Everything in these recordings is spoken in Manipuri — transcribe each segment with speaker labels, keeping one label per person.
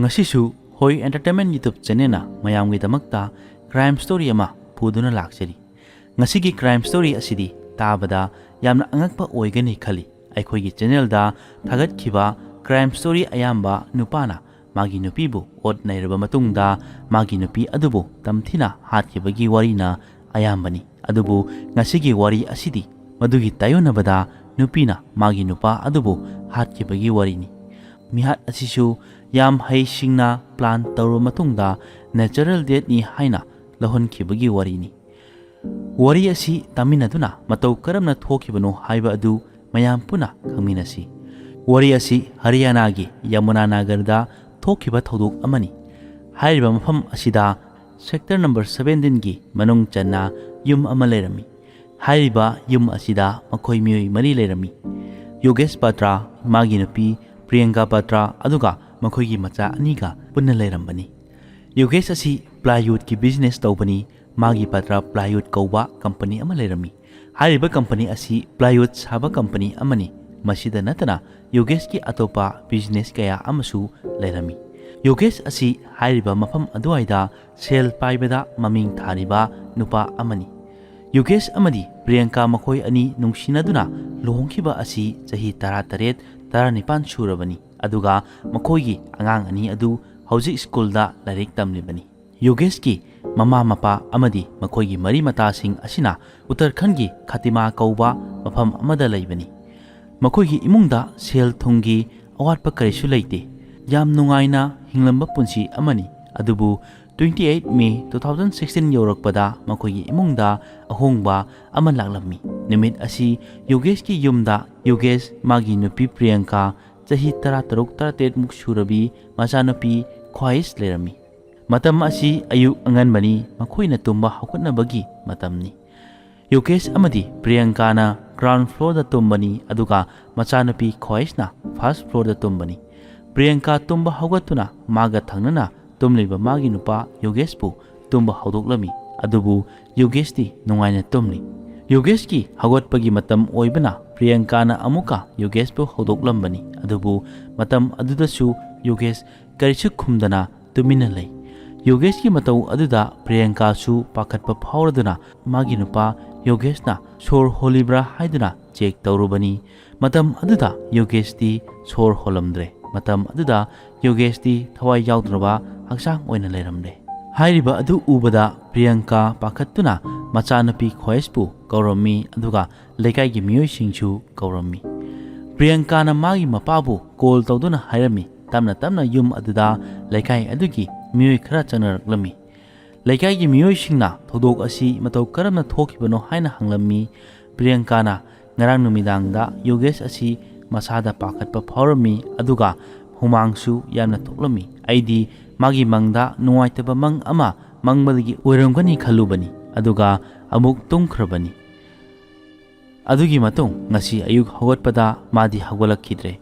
Speaker 1: ngasisu hoi entertainment YouTube channel na mayamgidamakta crime story ama puduna laksari. Ngasigi crime story asidi tabada yamna angakpa oigani khali aikhoigi channel da hatkhiba crime story ayamba nupana magi nupibu od nairaba matungda magi nupi adubu tamthina hatkibagi wari na ayambani adubu ngasigi wari asidi madugi tayonabada nupina magi nupa adubu hatkibagi wari ni mihat asisu yam hai singna plan tawru matungda natural death ni haina lahonkhibagi wari ni wari asi taminaduna matau karamna thokibano haiba adu mayam puna khangminasi wari asi Haryana gi Yamuna Nagar da thokiba thodok amani hairiba mafam asida sector number 17 gi manung channa yum ama lerami hairiba yum asida makhoi mioi mari lerami Yogesh Patra magi nupi Priyanka Patra aduga makhoi gi macha aniga punna lerambani Yogesh asi plywood ki business tawbani magi Patra plywood kauba company ama lerami hairiba company asi plywood saba company amani masida natana Yogesh ki atopa business kaya amasu lerami Yogesh asi hairiba mafam aduaida sel paibada maming thariba nupa amani Yogesh amadi Priyanka makhoi ani nungsinaduna lohongkhiba asi chahi 13 19 surabani aduga makhoigi angang ani adu hauji school da larik tamlibani Yogesh ki mama mapa amadi makhoigi mari mata sing asina Uttarakhand gi Khatima kauba mafam amada laibani makhoigi imungda sel thungi awatpa karisu leite yam nungaina hinglamba punsi amani adubu 28 May 2016 yorakpada makhoigi imungda ahongba ama laklami nimit asi Yogesh ki yumda Yogesh magi nupi Priyanka chahi 13 muk surabi macha nupi khwais lerami matam asi ayu anganbani makhoina tumba hokutnabagi matamni Yogesh amadi Priyanka na ground floor da tumbani aduga macha nupi khwais na first floor da tumbani Priyanka tumba hogatuna maga thangnana tumliba magi nupa Yogesh pu tumba hodoklami adubu Yogesh ti nungaina tumli Yogesh ki hagotpagi matam oibana Priyanka na amuka Yogesh pu hodoklambani adubu matam adudasu Yogesh karisu khumdana tumina lei Yogesh ki matau aduda Priyanka su pakhatpa phauraduna magi nupa Yogesh na sor holibra haiduna check tawrubani matam aduda Yogesh ti sor holamdre matam aduda Yogesh ti thawai yaudraba haksang oina leramde hairiba adu ubada Priyanka pakhatuna macha nupi khoispu kaurami aduga lekai gi mioi singchu kaurami Priyanka na magi mapabu call tawduna hairami tamna yum aduda lekai adugi mioi khara chanaraklami lekai gi mioi singna thodok asi matau karamna thokibano haina hanglami Priyanka na ngarang numidangda Yogesh asi masada pakhatpa phorami aduga humangsu yamna thoklami aidi magi mangda nuwaitaba mang ama mangmadagi oirangani khalubani aduga amuk tungkhrabani adugi matung ngasi ayuk hawatpada madi hagwalakhidre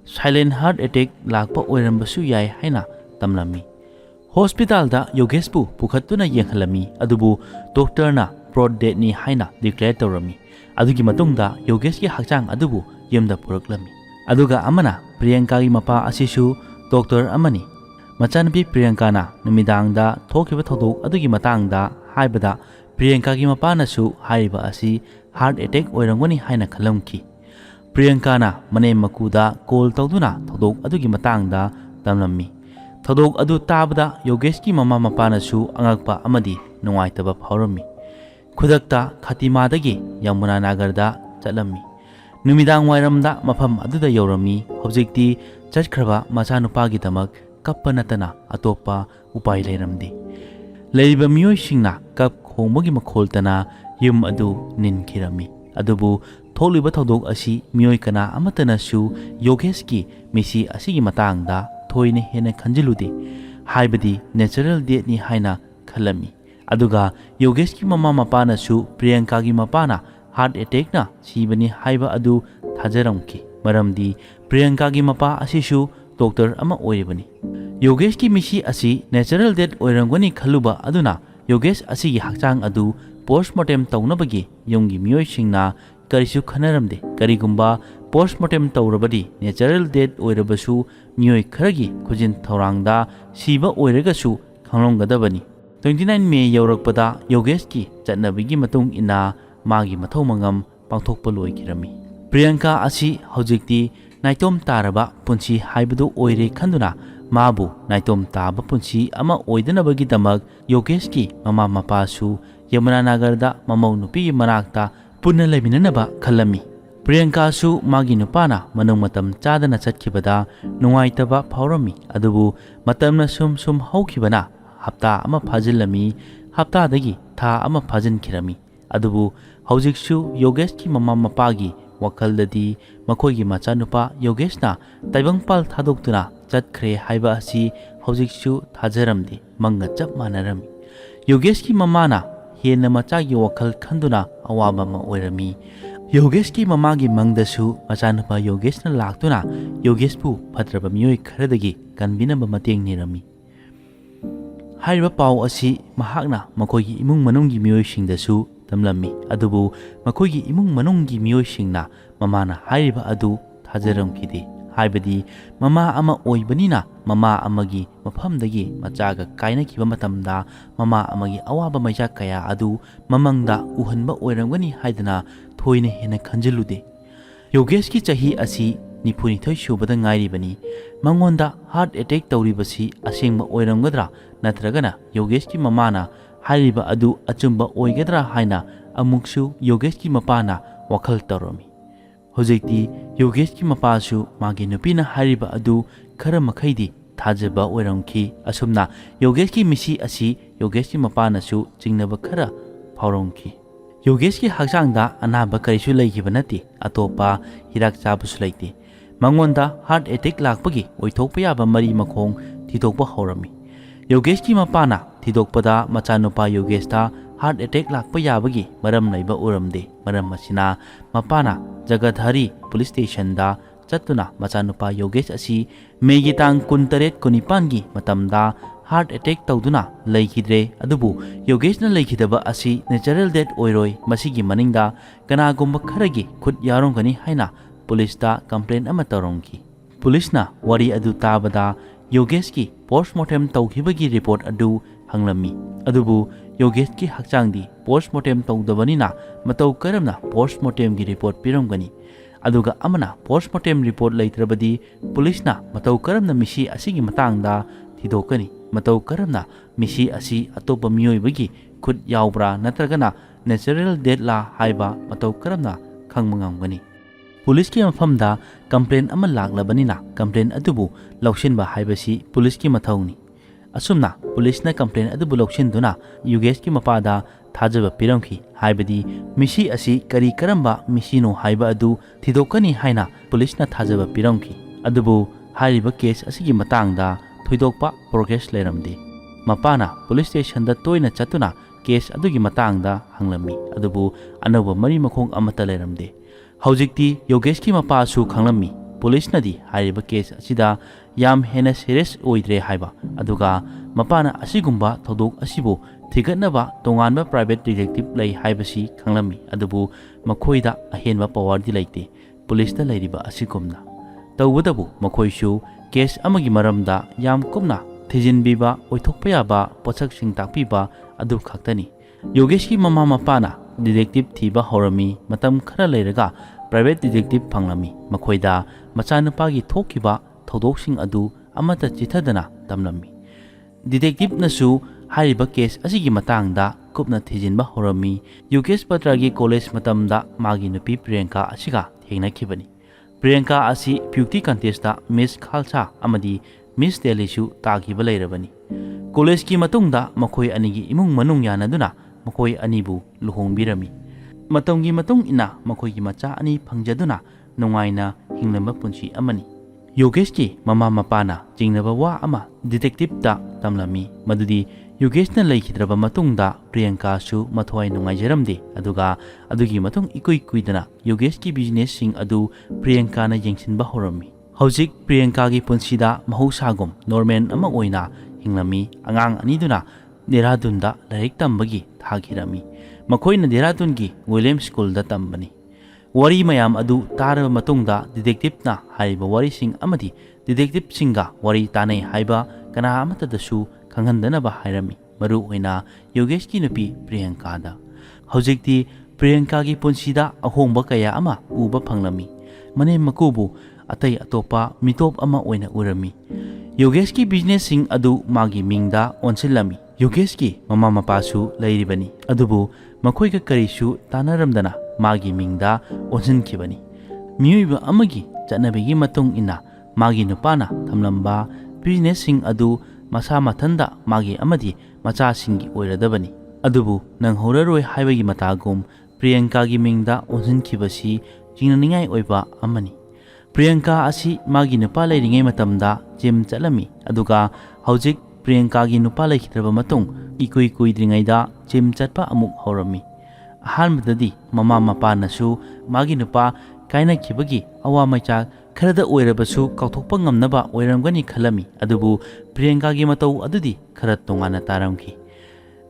Speaker 1: silent heart attack lakpa oirambasu yai haina tamlami hospital da Yogesh pu pukhatuna yenghalami adubu doctor na prod death ni haina declare tawrami adugi matungda Yogesh ki hakchang adubu yemda puraklami aduga amana Priyanka gi mapa asisu doctor amani machanpi Priyanka na numidangda thokiba thodok adugi matangda haibada Priyanka gi mapa nasu haiba asi heart attack oirangoni haina khalamki Priyanka na mane makuda call tawduna thodok adugi matangda tamlammi thodok adu tabada Yogesh ki mama mapa nasu angakpa amadi nungaitaba phorami khudakta Khatima dagi Yamuna Nagar da chatlammi numidang wairamda mafam aduda yorami hobjekti chachkhraba macha nupagidamk kappa natana atopa upai leiramdi leiba mioi singna kap khongmagi makholtana yum adu ninkhirami adubu tholiba thodok asi mioi kana amatana su Yogesh ki misi asigi matangda thoine hena khanjilude haibadi natural death ni haina khalami aduga Yogesh ki mama mapana su Priyanka gi mapana heart attack na sibani haiba adu thajaramki maramdi Priyanka gi mapa asisu doctor ama oiribani Yogesh ki misi asi natural death oirangoni khaluba aduna Yogesh asi gi hakchang adu postmortem tawnabagi yonggi mioi singna karisu khanaramde karigumba postmortem tawrabadi natural death oirabasu mioi kharagi khujin thorangda siba oiragasu khanglomgadabani 29 May yaurakpada Yogesh ki chatnabigi matung ina magi mathau mangam pangthokpa loikirami Priyanka asi hojikti naitom taraba punchi haibadu oire khanduna mabu naitom taba punchi ama oidanabagi damak Yogesh ki mama mapasu Yamuna Nagarda mamau nupi manakta punna leminanaba khallami Priyanka su magi nupana manung matam chadana chatkibada nungaitaba phawrami adubu matamna sum hawkibana hapta ama phajilami hapta dagi tha ama phajinkhirami adubu hawjiksu Yogesh ki mama mapagi wakaldadi makoigi machanupa Yogeshna taibangpal thadokduna chatkhre haiba asi hawjiksu thajaramdi manga chap manarami Yogesh ki mamana henna machagi wakal khanduna awaba ma oirami Yogesh ki mamagi mangdasu machanupa Yogeshna laktuna Yogesh pu phatraba mioi kharadagi kanbinaba mateng nirami Hariba pau asi mahakna makoigi imung manunggi mioi singdasu tamlami adubu makoigi imung manunggi mioi singna mamana hariba adu thajaramkidi haibadi mama ama oibanina mama amagi mafamdagi machaga kainakiba matamda mama amagi awaba maija kaya adu mamangda uhanba oiramgani haidana thoine hena khanjilude Yogesh ki chahi asi nipuni thoi shubada ngairibani mangonda heart attack tawribasi asengba oiramgadra natragana Yogesh ki mamana hariba adu achumba oigadra haina amuksu Yogesh ki mapana wakhal tawrami Hojikti Yogesh ki mapasu magi nupina hariba adu khara makhaidi thajaba oiramki asumna Yogesh ki misi asi Yogesh ki mapana su jingnaba khara phawromki Yogesh ki haksangda anaba karisu leikiba nati atopa hirak chabusu leite mangonda heart attack lakpagi oithokpa yaba mari makhong thidokpa hawrami Yogesh ki mapana thidokpada machanupa Yogesh ta heart attack lakpa yabagi maram leiba uramde maram masina mapana Jagadhari police station da chatuna machanupa Yogesh asi May tang 28 gi matamda heart attack tawduna leikidre adubu Yogesh na leikidaba asi natural death oiroi masigi maningda kanagumba kharagi khut yarongani haina police da complaint ama tawrongki police na wari adu tabada Yogesh ki postmortem tawkhibagi report adu hanglami adubu Yogesh ki hakchangdi postmortem tawdabanina matau karamna postmortem gi report piramgani aduga amana postmortem report leitrabadi police na matau karamna misi asigi matangda thidokani matau karamna misi asi atopa miyoibagi khut yawbra natragana natural death la haiba matau karamna khangmangamgani police ki mafamda complaint ama laklabanina complaint adubu laushinba haibasi police ki mathawni asumna police na complaint adubu lausinduna Yogesh ki mapada thajaba piramki haibadi misi asi kari karamba misino haiba adu thidokani haina police na thajaba piramki adubu hariba case asigi matangda thoidokpa progress leramde mapana police station da toina chatuna case adugi matangda hanglami adubu anaba mari makhong amata leramde hojikti Yogesh ki mapa su khanglami police nadi hariba case asida yam hena serious oidre haiba aduga mapana asigumba thodok asibu thigatnaba tonganba private detective lei haibasi khanglami adubu makhoida ahenba power di leite police da leiriba asigumna tawudabu makhoisu case amagi maramda yam kumna thijinbiba oithokpa yaba pochak sing takpiba adu khaktani Yogesh ki mama mapana detective thiba horami matam khara leiraga private detective phanglami makhoida machanupagi thokiba thodok adu amata chithadana tamlami detective nasu hariba case asigi matangda kupna thijinba horami Yogesh Patragi college matamda magi nupi Priyanka asiga thengnakhibani Priyanka asi beauty contest da Miss Khalsa amadi Miss Delhi su tagiba leirabani college ki matungda makhoi anigi imung manung yanaduna makhoi anibu luhongbirami matongi matung ina makhoi ki macha ani phangjaduna nungaina hinglamba punchi amani Yogesh ki mama mapana jingnaba wa ama detective da tamlami madudi Yogesh na leikidraba matungda Priyanka su mathwai nungaijaramde aduga adugi matung ikoi kuidana Yogesh ki business sing adu Priyanka na yengsinba horami hojik Priyanka gi punsida mahusagum normal ama oina hinglami angang aniduna Dehradun da larik tambagi thagirami makhoina Dehradun gi William School da tambani wari mayam adu taraba matungda detective-na haiba warising amadi detective-singa wari tanay haiba kana amatadasu khanghandanaba hairami maru oina Yogesh-ki nupi Priyanka-da. Hojikti Priyanka-gi punsida ahongba kaya ama uba phanglami. Mane makubu atay atopa mitop ama oina urami. Yogesh-ki business sing adu magi mingda onsilami. Yogesh-ki mama mapasu lairibani. Adubu makoiga karisu tanaramdana magi mingda onsinkhibani. Miyuiba amagi chanabigi matung ina magi nupana thamlamba business sing adu masa mathanda magi amadi macha singi oiradabani. Adubu nang horaroi haibagi matagum Priyanka-gi mingda onsinkhibasi jingnaningai oiba amani. Priyanka asi magi nupa lairingai matamda gym chalami aduga hojik Priyanka-gi nupa laikhidraba matung ikui kuidringaida gym chatpa amuk horami. Ahanbadadi mama mapa nasu magi nupa kainakhibagi awa maichak kharada oirabasu kauthokpa ngamnaba oiramgani khalami adubu Priyanka-gi matau adudi khara tongana taramki.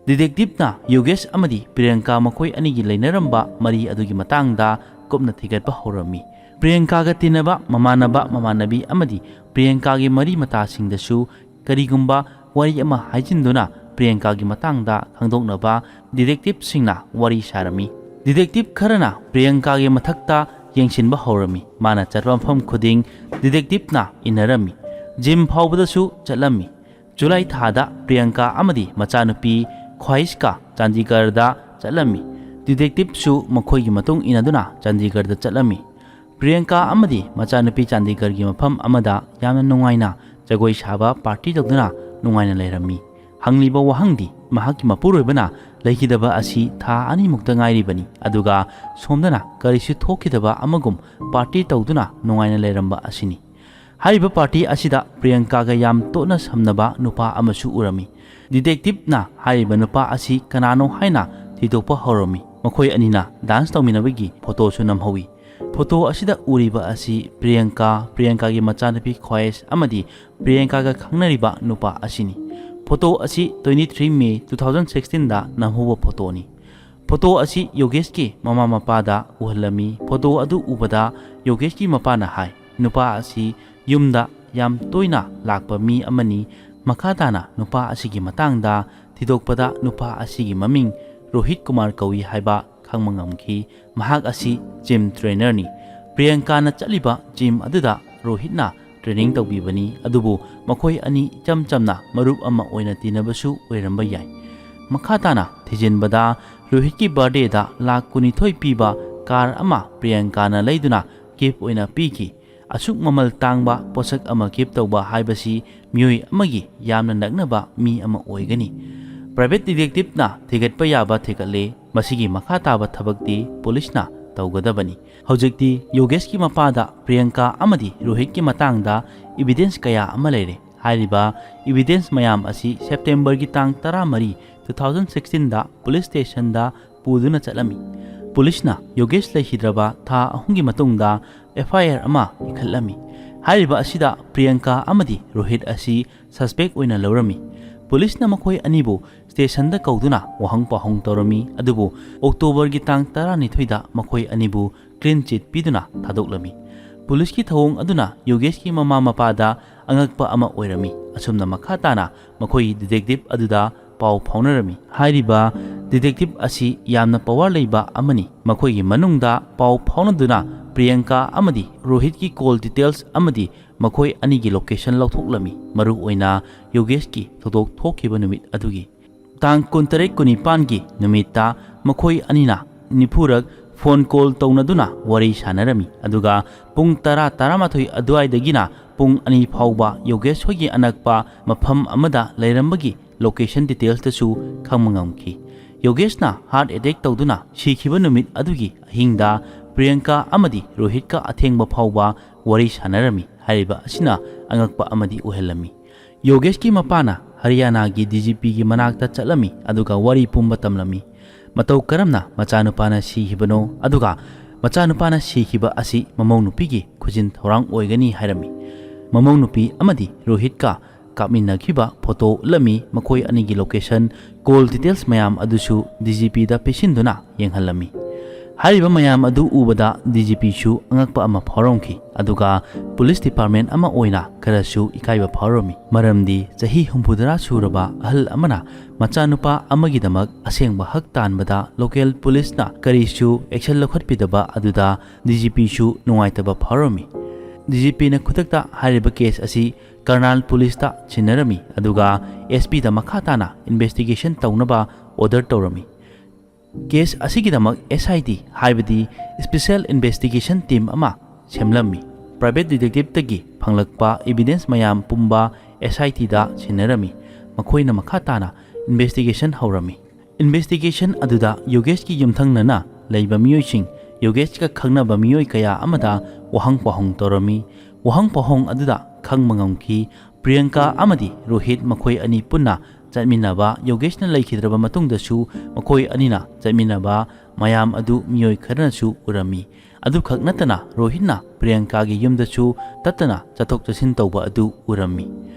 Speaker 1: Detective-na Yogesh amadi Priyanka makoi anigi lainaramba mari adugi matangda kopna thigatpa horami. Priyanka-ga tinaba mamanabi amadi Priyanka-gi mari matasingdasu karigumba wari ama haijinduna Priyanka-gi matangda khangdoknaba detective-singna wari sarami. Detective kharana Priyanka-gi mathakta yengsinba horami. Mana chatpa mafam khuding detective-na inarami. Gym phawbadasu chalami. July thada Priyanka amadi machanupi Khwaiska Chandigarhda chalami. Detective su makhoigi matung inaduna Chandigarhda chalami. Priyanka amadi machanupi Chandigarhgi mafam amada yamna nungaina jagoi saba party tawduna nungaina lairami. Hangliba wahangdi mahakki mapurvoibana laihidaba asi tha ani mukta ngairibani aduga somdana karisu thokidaba amagum party tawduna nungaina lairamba asini. Hariba party asida Priyanka-ga yam tona samnaba nupa amasu urami. Detective-na hariba nupa asi kanano haina thidokpa horami. Makhoi anina dance tawminabagi photo su namhawi. Photo asida uriba asi Priyanka-gi machanupi Khwaish amadi Priyanka-ga khangnariba nupa asini. Photo asi 23 May 2016 da namhuba photo ni. Photo asi Yogesh-ki mama mapada uhalami. Photo adu ubada Yogesh-ki mapana hai nupa asi yumda yam toina lakpa mi amani. Makatana nupa asigi matangda thidokpada nupa asigi maming Rohit Kumar kawi haiba khangmangamki. Mahak asi gym trainer ni. Priyanka-na chaliba gym aduda Rohit-na training tawbibani adubu makhoi ani chamchamna marup ama oina tinabasu oiramba yai. Makhatana thijinbada Rohit-ki birthday da lakh 12 piba car ama Priyanka-na leiduna gift oina piki. Asuk mamal tangba posak ama gift tawba haibasi miyoi amagi yamna naknaba mi ama oigani. Private detective-na thigatpa yaba thigatle masigi makhataba thabakti police-na tawgadabani. Hojikti Yogesh-ki mapada Priyanka amadi Rohit-ki matangda evidence kaya ama leire. Hariba evidence mayam asi September-gi tang 13 2016 da police station da puduna chalami. Police-na Yogesh laihidraba tha ahungi matungda FIR ama ikhalami. Hariba asida Priyanka amadi Rohit asi suspect oina laurami. Police-na makhoi anibu station da kauduna wahang pahong torami adubu October-gi tang 12 da makhoi anibu clean chit piduna thadoklami. Police-ki thawong aduna Yogesh-ki mama mapada angakpa ama oirami. Asumna makhatana makhoi detective aduda pau phaunarami. Hariba detective asi yamna power leiba amani. Makhoi gi manungda pau phaunaduna Priyanka amadi Rohit-ki call details amadi makhoi anigi location lauthoklami. Maru oina Yogesh-ki thodok thokhiba numit adugi tang 23 gi numita makhoi anina nipurak phone call tawnaduna wari sanarami aduga pung 10:13 aduaidagina pung ani phawba Yogesh hogi anakpa mafam amada lairambagi location details tasu khangmangamki. Yogesh-na heart attack tawduna sikhiba numit adugi ahingda Priyanka amadi Rohit-ka athengba phawba wari sanarami. Hariba asina angakpa amadi uhelami. Yogesh-ki mapana Haryana-gi DGP-gi manakta chalami aduga wari pumba tamlami. Matau karamna machanupana sihibano aduga machanupana sihiba asi mamau nupi-gi khujin thorang oigani hairami. Mamau nupi amadi Rohit-ka kapminakhiba photo lami makhoi anigi location call details mayam adusu DGP da pesinduna yenghalami. ꯍꯥꯏꯔꯤꯕ ꯃꯌꯥꯝ ꯑꯗꯨ ꯎꯕꯗ DGPꯁꯨ angakpa ama ꯐꯥꯎꯔꯝꯈꯤ ꯑꯗꯨꯒ ꯄꯨꯂꯤꯁ ꯗꯤꯄꯥꯔꯠꯃꯦꯟꯠ ꯑꯃ ꯑꯣꯏꯅ ꯈꯔꯁꯨ ꯏꯀꯥꯏꯕ ꯐꯥꯎꯔꯝꯃꯤ ꯃꯔꯝꯗꯤ ꯆꯍꯤ 60 ꯁꯨꯔꯕ ꯑꯍꯜ ꯑꯃꯅ ꯃꯆꯥꯅꯨꯄꯥ ꯑꯃꯒꯤꯗꯃꯛ ꯑꯁꯦꯡꯕ ꯍꯛ ꯇꯥꯟꯕꯗ ꯂꯣꯀꯦꯜ ꯄꯨꯂꯤꯁꯅ ꯀꯔꯤꯁꯨ ꯑꯦꯛꯁꯟ ꯂꯧꯈꯠꯄꯤꯗꯕ ꯑꯗꯨꯗ DGPꯁꯨ ꯅꯨꯡꯉꯥꯏꯇꯕ ꯐꯥꯎꯔꯝꯃꯤ DGPꯅ ꯈꯨꯗꯛꯇ ꯍꯥꯏꯔꯤꯕ ꯀꯦꯁ ꯑꯁꯤ ꯀꯔꯅꯥꯜ ꯄꯨꯂꯤꯁꯇ ꯁꯤꯟꯅꯔꯝꯃꯤ ꯑꯗꯨꯒ SPꯗ ꯃꯈꯥ ꯇꯥꯅ ꯏꯟꯚꯦꯁꯇꯤꯒꯦꯁꯟ ꯇꯧꯅꯕ ꯑꯣꯔꯗꯔ ꯇꯧꯔꯝꯃꯤ ꯀꯦꯁ ꯑꯁꯤꯒꯤꯗꯃꯛ SIT ꯍꯥꯏꯕꯗꯤ ꯁ꯭ꯄꯦꯁꯤꯑꯦꯜ ꯏꯟꯚꯦꯁꯇꯤꯒꯦꯁꯟ ꯇꯤꯝ ꯑꯃ ꯁꯦꯝꯂꯝꯃꯤ ꯄ꯭ꯔꯥꯏꯚꯦꯠ ꯗꯤꯇꯦꯛꯇꯤꯚꯇꯒꯤ ꯐꯪꯂꯛꯄ ꯏꯚꯤꯗꯦꯟꯁ ꯃꯌꯥꯝ ꯄꯨꯝꯕ SITꯗ ꯁꯤꯟꯅꯔꯝꯃꯤ ꯃꯈꯣꯏꯅ ꯃꯈꯥ ꯇꯥꯅ ꯏꯟꯚꯦꯁꯇꯤꯒꯦꯁꯟ ꯍꯧꯔꯝꯃꯤ ꯏꯟꯚꯦꯁꯇꯤꯒꯦꯁꯟ ꯑꯗꯨꯗ ꯌꯣꯒꯦꯁꯀꯤ ꯌꯨꯝꯊꯪꯅꯅ ꯂꯩꯕ ꯃꯤꯑꯣꯏꯁꯤꯡ ꯌꯣꯒꯦꯁꯀ ꯈꯪꯅꯕ ꯃꯤꯑꯣꯏ ꯀꯌꯥ ꯑꯃꯗ ꯋꯥꯍꯪ ꯄꯥꯎꯍꯪ ꯇꯧꯔꯝꯃꯤ ꯋꯥꯍꯪ ꯄꯥꯎꯍꯪ ꯑꯗꯨꯗ ꯈꯪꯕ ꯉꯝꯈꯤ ꯄ꯭रिꯌꯪꯀꯥ ꯑꯃꯗꯤ ꯔꯣꯍꯤꯠ ꯃꯈꯣꯏ ꯑꯅꯤ ꯄꯨꯟꯅ ꯆꯠꯃꯤꯟꯅꯕ ꯌꯣꯒꯦꯁꯅ ꯂꯩꯈꯤꯗ꯭ꯔꯕ ꯃꯇꯨꯡꯗꯁꯨ ꯃꯈꯣꯏ ꯑꯅꯤꯅ ꯆꯠꯃꯤꯟꯅꯕ ꯃꯌꯥꯝ ꯑꯗꯨ ꯃꯤꯑꯣꯏ ꯈꯔꯅꯁꯨ ꯎꯔꯝꯃꯤ ꯑꯗꯨꯈꯛ ꯅꯠꯇꯅ ꯔꯣꯍꯤꯠꯅ ꯄ꯭रिꯌꯪꯀꯥꯒꯤ ꯌꯨꯝꯗꯁꯨ ꯇꯠꯇꯅ ꯆꯠꯊꯣꯛ ꯆꯠꯁꯤꯟ ꯇꯧꯕ ꯑꯗꯨ ꯎꯔꯝꯃꯤ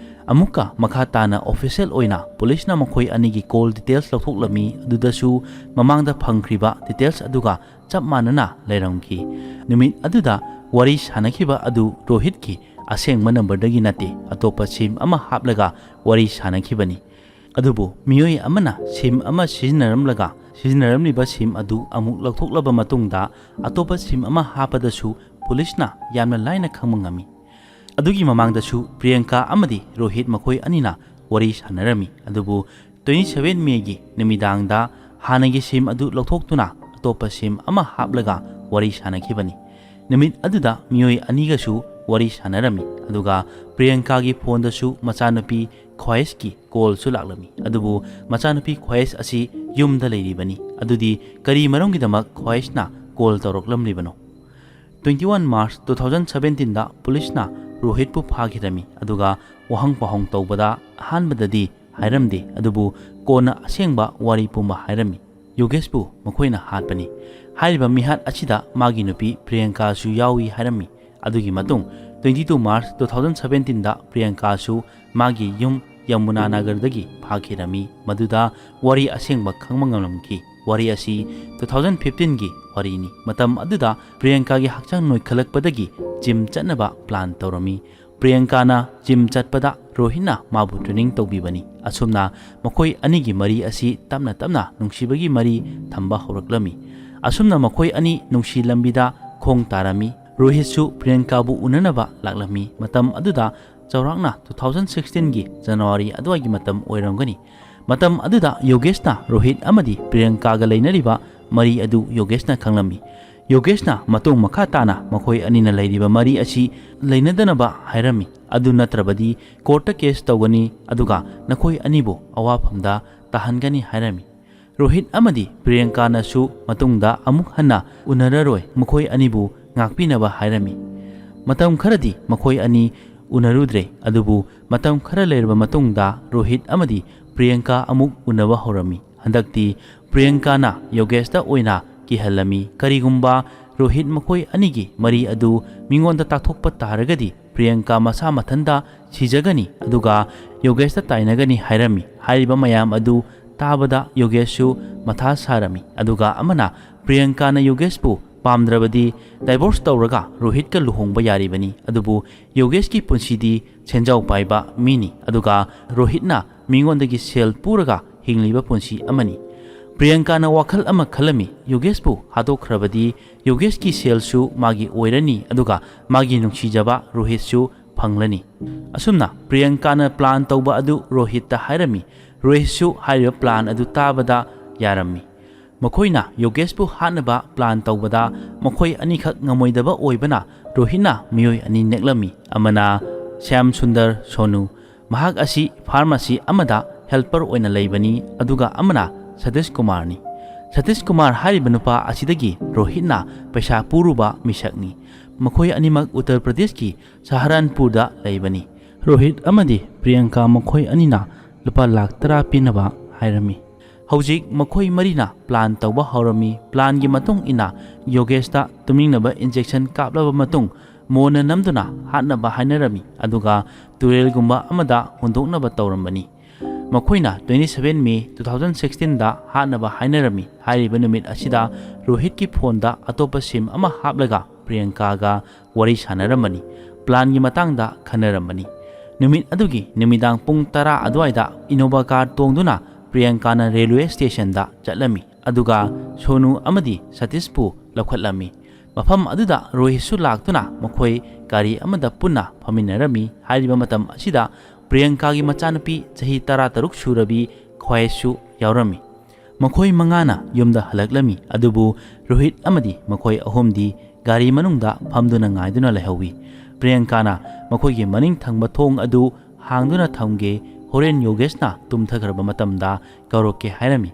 Speaker 1: ꯑꯃꯨꯛꯀ ꯃꯈꯥ ꯇꯥꯅ ꯑꯣꯐꯤꯁꯤꯌꯦꯜ ꯑꯣꯏꯅ ꯄꯨꯂꯤꯁꯅ ꯃꯈꯣꯏ ꯑꯅꯤꯒꯤ ꯀꯣꯜ ꯗꯤꯇꯦꯜꯁ ꯂꯧꯊꯣꯛꯂꯝꯃꯤ ꯑꯗꯨꯗꯁꯨ ꯃꯃꯥꯡꯗ ꯐꯪꯈ꯭ꯔꯤꯕ ꯗꯤꯇꯦꯜꯁ ꯑꯗꯨꯒ ꯆꯞ ꯃꯥꯟꯅꯅ ꯂꯩꯔꯝꯈꯤ ꯅꯨꯃꯤꯠ ꯑꯗꯨꯗ ꯋꯥꯔꯤ ꯁꯥꯅꯈꯤꯕ ꯑꯗꯨ ꯔꯣꯍꯤꯠꯀꯤ ꯑꯁꯦꯡꯕ ꯅꯝꯕꯔꯗꯒꯤ ꯅꯠꯇꯦ ꯑꯇꯣꯞꯄ ꯁꯤꯝ ꯑꯃ ꯍꯥꯞꯂꯒ ꯋꯥꯔꯤ ꯁꯥꯅꯈꯤꯕꯅꯤ ꯑꯗꯨꯕꯨ ꯃꯤꯑꯣꯏ ꯑꯃꯅ ꯁꯤꯝ ꯑꯃ ꯁꯤꯖꯤꯟꯅꯔꯝꯂꯤꯕ ꯁꯤꯝ ꯑꯗꯨ ꯑꯃꯨꯛ ꯂꯧꯊꯣꯛꯂꯕ ꯃꯇꯨꯡꯗ ꯑꯇꯣꯞꯄ ꯁꯤꯝ ꯑꯃ ꯍꯥꯞꯄꯗꯁꯨ ꯄꯨꯂꯤꯁꯅ ꯌꯥꯝꯅ ꯂꯥꯏꯅ ꯈꯪꯕ ꯉꯝꯃꯤ ꯑꯗꯨꯒꯤ ꯃꯃꯥꯡꯗꯁꯨ ꯄ꯭रिꯌꯪꯀꯥ ꯑꯃꯗꯤ ꯔꯣꯍꯤꯠ ꯃꯈꯣꯏ ꯑꯅꯤꯅ ꯋꯥꯔꯤ ꯁꯥꯅꯔꯝꯃꯤ ꯑꯗꯨꯕꯨ 27 ꯃꯦꯒꯤ ꯅꯨꯃꯤꯗꯥꯡꯗ ꯍꯥꯟꯅꯒꯤ ꯁꯤꯝ ꯑꯗꯨ ꯂꯧꯊꯣꯛꯇꯨꯅ ꯑꯇꯣꯞꯄ ꯁꯤꯝ ꯑꯃ ꯍꯥꯞꯂꯒ ꯋꯥꯔꯤ ꯁꯥꯅꯈꯤꯕꯅꯤ ꯅꯨꯃꯤꯠ ꯑꯗꯨꯗ ꯃꯤꯑꯣꯏ ꯑꯅꯤꯒꯁꯨ ꯋꯥꯔꯤ ꯁꯥꯅꯔꯝꯃꯤ ꯑꯗꯨꯒ ꯄ꯭रिꯌꯪꯀꯥꯒꯤ ꯐꯣꯟꯗꯁꯨ ꯃꯆꯥꯅꯨꯄꯤ ꯈ꯭ꯋꯥꯏꯁꯀꯤ ꯀꯣꯜꯁꯨ ꯂꯥꯛꯂꯝꯃꯤ ꯑꯗꯨꯕꯨ ꯃꯆꯥꯅꯨꯄꯤ ꯈ꯭ꯋꯥꯏꯁ ꯑꯁꯤ ꯌꯨꯝꯗ ꯂꯩꯔꯤꯕꯅꯤ ꯑꯗꯨꯗꯤ ꯀꯔꯤ ꯃꯔꯝꯒꯤꯗꯃꯛ ꯈ꯭ꯋꯥꯏꯁꯅ ꯀꯣꯜ ꯇꯧꯔꯛꯂꯝꯂꯤꯕꯅꯣ 21 ꯃꯥꯔꯆ 2017ꯗ ꯄꯨꯂꯤꯁꯅ ꯔꯣꯍꯤꯠꯄꯨ ꯐꯥꯈꯤꯔꯝꯃꯤ ꯑꯗꯨꯒ ꯋꯥꯍꯪ ꯄꯥꯎꯍꯪ ꯇꯧꯕꯗ ꯑꯍꯥꯟꯕꯗꯗꯤ ꯍꯥꯏꯔꯝꯗꯦ ꯑꯗꯨꯕꯨ ꯀꯣꯟꯅ ꯑꯁꯦꯡꯕ ꯋꯥꯔꯤ ꯄꯨꯝꯕ ꯍꯥꯏꯔꯝꯃꯤ ꯌꯣꯒꯦꯁꯄꯨ ꯃꯈꯣꯏꯅ ꯍꯥꯠꯄꯅꯤ ꯍꯥꯏꯔꯤꯕ ꯃꯤꯍꯥꯠ ꯑꯁꯤꯗ ꯃꯥꯒꯤ ꯅꯨꯄꯤ ꯄ꯭रिꯌꯪꯀꯥꯁꯨ ꯌꯥꯎꯏ ꯍꯥꯏꯔꯝꯃꯤ ꯑꯗꯨꯒꯤ ꯃꯇꯨꯡ 22 ꯃꯥꯔꯆ 2017ꯗ ꯄ꯭रिꯌꯪꯀꯥꯁꯨ ꯃꯥꯒꯤ ꯌꯨꯝ ꯌꯃꯨꯅꯥ ꯅꯒꯔꯗꯒꯤ ꯐꯥꯈꯤꯔꯝꯃꯤ ꯃꯗꯨꯗ ꯋꯥꯔꯤ ꯑꯁꯦꯡꯕ ꯈꯪꯕ ꯉꯝꯂꯝꯈꯤ ꯋꯥꯔꯤ ꯑꯁꯤ 2015ꯒꯤ ꯋꯥꯔꯤꯅꯤ ꯃꯇꯝ ꯑꯗꯨꯗ ꯄ꯭रिꯌꯪꯀꯥꯒꯤ ꯍꯛꯆꯥꯡ ꯅꯣꯏꯈꯠꯂꯛꯄꯗꯒꯤ ꯖꯤꯝ ꯆꯠꯅꯕ ꯄ꯭ꯂꯥꯟ ꯇꯧꯔꯝꯃꯤ ꯄ꯭रिꯌꯪꯀꯥꯅ ꯖꯤꯝ ꯆꯠꯄꯗ ꯔꯣꯍꯤꯠꯅ ꯃꯥꯕꯨ ꯇ꯭ꯔꯦꯅꯤꯡ ꯇꯧꯕꯤꯕꯅꯤ ꯑꯁꯨꯝꯅ ꯃꯈꯣꯏ ꯑꯅꯤꯒꯤ ꯃꯔꯤ ꯑꯁꯤ ꯇꯞꯅ ꯇꯞꯅ ꯅꯨꯡꯁꯤꯕꯒꯤ ꯃꯔꯤ ꯊꯝꯕ ꯍꯧꯔꯛꯂꯝꯃꯤ ꯑꯁꯨꯝꯅ ꯃꯈꯣꯏ ꯑꯅꯤ ꯅꯨꯡꯁꯤ ꯂꯝꯕꯤꯗ ꯈꯣꯡ ꯇꯥꯔꯝꯃꯤ ꯔꯣꯍꯤꯠꯁꯨ ꯄ꯭रिꯌꯪꯀꯥꯕꯨ ꯎꯅꯅꯕ ꯂꯥꯛꯂꯝꯃꯤ ꯃꯇꯝ ꯑꯗꯨꯗ ꯆꯥꯎꯔꯥꯛꯅ 2016ꯒꯤ ꯖꯅꯋꯥꯔꯤ ꯑꯗꯨꯋꯥꯏꯒꯤ ꯃꯇꯝ ꯑꯣꯏꯔꯝꯒꯅꯤ ꯃꯇꯝ ꯑꯗꯨꯗ ꯌꯣꯒꯦꯁꯅ ꯔꯣꯍꯤꯠ ꯑꯃꯗꯤ ꯄ꯭रिꯌꯪꯀꯥꯒ ꯂꯩꯅꯔꯤꯕ ꯃꯔꯤ ꯑꯗꯨ ꯌꯣꯒꯦꯁꯅ ꯈꯪꯂꯝꯃꯤ ꯌꯣꯒꯦꯁꯅ ꯃꯇꯨꯡ ꯃꯈꯥ ꯇꯥꯅ ꯃꯈꯣꯏ ꯑꯅꯤꯅ ꯂꯩꯔꯤꯕ ꯃꯔꯤ ꯑꯁꯤ ꯂꯩꯅꯗꯅꯕ ꯍꯥꯏꯔꯝꯃꯤ ꯑꯗꯨ ꯅꯠꯇ꯭ꯔꯕꯗꯤ ꯀꯣꯔꯠꯇ ꯀꯦꯁ ꯇꯧꯒꯅꯤ ꯑꯗꯨꯒ ꯅꯈꯣꯏ ꯑꯅꯤꯕꯨ ꯑꯋꯥꯐꯝꯗ ꯇꯥꯍꯟꯒꯅꯤ ꯍꯥꯏꯔꯝꯃꯤ ꯔꯣꯍꯤꯠ ꯑꯃꯗꯤ ꯄ꯭रिꯌꯪꯀꯥꯅꯁꯨ ꯃꯇꯨꯡꯗ ꯑꯃꯨꯛ ꯍꯟꯅ ꯎꯅꯔꯔꯣꯏ ꯃꯈꯣꯏ ꯑꯅꯤꯕꯨ ꯉꯥꯛꯄꯤꯅꯕ ꯍꯥꯏꯔꯝꯃꯤ ꯃꯇꯝ ꯈꯔꯗꯤ ꯃꯈꯣꯏ ꯑꯅꯤ ꯎꯅꯔꯨꯗ꯭ꯔꯦ ꯑꯗꯨꯕꯨ ꯃꯇꯝ ꯈꯔ ꯂꯩꯔꯕ ꯃꯇꯨꯡꯗ ꯔꯣꯍꯤꯠ ꯑꯃꯗꯤ ꯄ꯭रिꯌꯪꯀꯥ ꯑꯃꯨꯛ ꯎꯅꯕ ꯍꯧꯔꯝꯃꯤ ꯍꯟꯗꯛꯇꯤ ꯄ꯭रिꯌꯪꯀꯥꯅ ꯌꯣꯒꯦꯁꯇ ꯑꯣꯏꯅ ꯀꯤꯍꯜꯂꯝꯃꯤ ꯀꯔꯤꯒꯨꯝꯕ ꯔꯣꯍꯤꯠ ꯃꯈꯣꯏ ꯑꯅꯤꯒꯤ ꯃꯔꯤ ꯑꯗꯨ ꯃꯤꯉꯣꯟꯗ ꯇꯥꯛꯊꯣꯛꯄ ꯇꯥꯔꯒꯗꯤ ꯄ꯭रिꯌꯪꯀꯥ ꯃꯁꯥ ꯃꯊꯟꯇ ꯁꯤꯖꯒꯅꯤ ꯑꯗꯨꯒ ꯌꯣꯒꯦꯁꯇ ꯇꯥꯏꯅꯒꯅꯤ ꯍꯥꯏꯔꯝꯃꯤ ꯍꯥꯏꯔꯤꯕ ꯃꯌꯥꯝ ꯑꯗꯨ ꯇꯥꯕꯗ ꯌꯣꯒꯦꯁꯁꯨ ꯃꯊꯥ ꯁꯥꯔꯝꯃꯤ ꯑꯗꯨꯒ ꯑꯃꯅ ꯄ꯭रिꯌꯪꯀꯥꯅ ꯌꯣꯒꯦꯁꯄꯨ ꯄꯥꯝꯗ꯭ꯔꯕꯗꯤ ꯗꯥꯏꯚꯣꯔꯁ ꯇꯧꯔꯒ ꯔꯣꯍꯤꯠꯀ ꯂꯨꯍꯣꯡꯕ ꯌꯥꯔꯤꯕꯅꯤ ꯑꯗꯨꯕु ꯌꯣꯒꯦꯁꯀꯤ ꯄꯨꯟꯁꯤꯗꯤ ꯁꯦꯟꯖꯥꯎ ꯄꯥꯏꯕ ꯃꯤꯅꯤ ꯑꯗꯨꯒ ꯔꯣꯍꯤꯠꯅ ꯃꯤꯉꯣꯟꯗꯒꯤ ꯁꯦꯜ ꯄꯨꯔꯒ ꯍꯤꯡꯂꯤꯕ ꯄꯨꯟꯁꯤ ꯑꯃꯅꯤ ꯄ꯭रिꯌꯪꯀꯥꯅ ꯋꯥꯈꯜ ꯑꯃ ꯈꯜꯂꯝꯃꯤ ꯌꯣꯒꯦꯁꯄꯨ ꯍꯥꯠꯇꯣꯛꯈ꯭ꯔꯕꯗꯤ ꯌꯣꯒꯦꯁꯀꯤ ꯁꯦꯜꯁꯨ ꯃꯥꯒꯤ ꯑꯣꯏꯔꯅꯤ ꯑꯗꯨꯒ ꯃꯥꯒꯤ ꯅꯨꯡꯁꯤꯖꯕ ꯔꯣꯍꯤꯠꯁꯨ ꯐꯪꯂꯅꯤ ꯑꯁꯨꯝꯅ ꯄ꯭रिꯌꯪꯀꯥꯅ ꯄ꯭ꯂꯥꯟ ꯇꯧꯕ ꯑꯗꯨ ꯔꯣꯍꯤꯠꯇ ꯍꯥꯏꯔꯝꯃꯤ ꯔꯣꯍꯤꯠꯁꯨ ꯍꯥꯏꯔꯤꯕ ꯄ꯭ꯂꯥꯟ ꯑꯗꯨ ꯇꯥꯕꯗ ꯌꯥꯔꯝꯃꯤ ꯃꯈꯣꯏꯅ ꯌꯣꯒꯦꯁꯄꯨ ꯍꯥꯠꯅꯕ ꯄ꯭ꯂꯥꯟ ꯇꯧꯕꯗ ꯃꯈꯣꯏ ꯑꯅꯤꯈꯛ ꯉꯝꯃꯣꯏꯗꯕ ꯑꯣꯏꯕꯅ ꯔꯣꯍꯤꯠꯅ ꯃꯤꯑꯣꯏ ꯑꯅꯤ ꯅꯦꯛꯂꯝꯃꯤ ꯑꯃꯅ ꯁ꯭ꯌꯥꯝ ꯁꯨꯟꯗꯔ ꯁꯣꯅꯨ ꯃꯍꯥꯛ ꯑꯁꯤ ꯐꯥꯔꯃꯥꯁꯤ ꯑꯃꯗ ꯍꯦꯜꯄꯔ ꯑꯣꯏꯅ ꯂꯩꯕꯅꯤ ꯑꯗꯨꯒ ꯑꯃꯅ ꯁꯇꯤꯁ ꯀꯨꯃꯥꯔꯅꯤ ꯁꯇꯤꯁ ꯀꯨꯃꯥꯔ ꯍꯥꯏꯔꯤꯕ ꯅꯨꯄꯥ ꯑꯁꯤꯗꯒꯤ ꯔꯣꯍꯤꯠꯅ ꯄꯩꯁꯥ ꯄꯨꯔꯨꯕ ꯃꯤꯁꯛꯅꯤ ꯃꯈꯣꯏ ꯑꯅꯤꯃꯛ ꯎꯠꯇꯔ ꯄ꯭ꯔꯗꯦꯁꯀꯤ ꯁꯍꯥꯔꯥꯟꯄꯨꯔꯗ ꯂꯩꯕꯅꯤ ꯔꯣꯍꯤꯠ ꯑꯃꯗꯤ ꯄ꯭रिꯌꯪꯀꯥ ꯃꯈꯣꯏ ꯑꯅꯤꯅ ꯂꯨꯄꯥ ꯂꯥꯛ 10 ꯄꯤꯅꯕ ꯍꯥꯏꯔꯝꯃꯤ ꯍꯧꯖꯤꯛ ꯃꯈꯣꯏ ꯃꯔꯤꯅ ꯄ꯭ꯂꯥꯟ ꯇꯧꯕ ꯍꯧꯔꯝꯃꯤ ꯄ꯭ꯂꯥꯟꯒꯤ ꯃꯇꯨꯡ ꯏꯟꯅ ꯌꯣꯒꯦꯁꯇ ꯇꯨꯝꯅꯤꯡꯅꯕ ꯏꯟꯖꯦꯛꯁꯟ ꯀꯥꯞꯂꯕ ꯃꯇꯨꯡ ꯃꯣꯟꯅ ꯅꯝꯗꯨꯅ ꯍꯥꯠꯅꯕ ꯍꯥꯏꯅꯔꯝꯃꯤ ꯑꯗꯨꯒ ꯇꯨꯔꯦꯜꯒꯨꯝꯕ ꯑꯃꯗ ꯍꯨꯟꯗꯣꯛꯅꯕ ꯇꯧꯔꯝꯕꯅꯤ ꯃꯈꯣꯏꯅ 27 ꯃꯦ 2016ꯗ ꯍꯥꯠꯅꯕ ꯍꯥꯏꯅꯔꯝꯃꯤ꯫ ꯍꯥꯏꯔꯤꯕ ꯅꯨꯃꯤꯠ ꯑꯁꯤꯗ ꯔꯣꯍꯤꯠꯀꯤ ꯐꯣꯟꯗ ꯑꯇꯣꯞꯄ ꯁꯤꯝ ꯑꯃ ꯍꯥꯞꯂꯒ ꯄ꯭रिꯌꯪꯀꯥꯒ ꯋꯥꯔꯤ ꯁꯥꯟꯅꯔꯝꯕꯅꯤ, ꯄ꯭ꯂꯥꯟꯒꯤ ꯃꯇꯥꯡꯗ ꯈꯟꯅꯔꯝꯕꯅꯤ꯫ ꯅꯨꯃꯤꯠ ꯑꯗꯨꯒꯤ ꯅꯨꯃꯤꯗꯥꯡ ꯄꯨꯡ 10 ꯑꯗꯨꯋꯥꯏꯗ ꯏꯅꯣꯚꯥ ꯀꯥꯔ ꯇꯣꯡꯗꯨꯅ ꯄ꯭रिꯌꯪꯀꯥꯅ ꯔꯦꯜꯋꯦ ꯁ꯭ꯇꯦꯁꯟꯗ ꯆꯠꯂꯝꯃꯤ, ꯑꯗꯨꯒ ꯁꯣꯅꯨ ꯑꯃꯗꯤ ꯁꯇꯤꯁꯄꯨ ꯂꯧꯈꯠꯂꯝꯃꯤ꯫ ꯃꯐꯝ ꯑꯗꯨꯗ ꯔꯣꯍꯤꯠꯁꯨ ꯂꯥꯛꯇꯨꯅ ꯃꯈꯣꯏ ꯒꯥꯔꯤ ꯑꯃꯗ ꯄꯨꯟꯅ ꯐꯝꯃꯤꯟꯅꯔꯝꯃꯤ꯫ ꯍꯥꯏꯔꯤꯕ ꯃꯇꯝ ꯑꯁꯤꯗ ꯄ꯭रिꯌꯪꯀꯥꯒꯤ ꯃꯆꯥꯅꯨꯄꯤ ꯆꯍꯤ 13 ꯁꯨꯔꯕꯤ ꯈ꯭ꯋꯥꯏꯁꯨ ꯌꯥꯎꯔꯝꯃꯤ꯫ ꯃꯈꯣꯏ ꯃꯉꯥꯅ ꯌꯨꯝꯗ ꯍꯜꯂꯛꯂꯝꯃꯤ, ꯑꯗꯨꯕꯨ ꯔꯣꯍꯤꯠ ꯑꯃꯗꯤ ꯃꯈꯣꯏ ꯑꯍꯨꯝꯗꯤ ꯒꯥꯔꯤ ꯃꯅꯨꯡꯗ ꯐꯝꯗꯨꯅ ꯉꯥꯏꯗꯨꯅ ꯂꯩꯍꯧꯏ꯫ ꯄ꯭रिꯌꯪꯀꯥꯅ ꯃꯈꯣꯏꯒꯤ ꯃꯅꯤꯡ ꯊꯪꯕ ꯊꯣꯡ ꯑꯗꯨ ꯍꯥꯡꯗꯨꯅ ꯊꯝꯒꯦ, ꯍꯣꯔꯦꯟ ꯌꯣꯒꯦꯁꯅ ꯇꯨꯝꯊꯈ꯭ꯔꯕ ꯃꯇꯝꯗ ꯀꯧꯔꯛꯀꯦ ꯍꯥꯏꯔꯝꯃꯤ꯫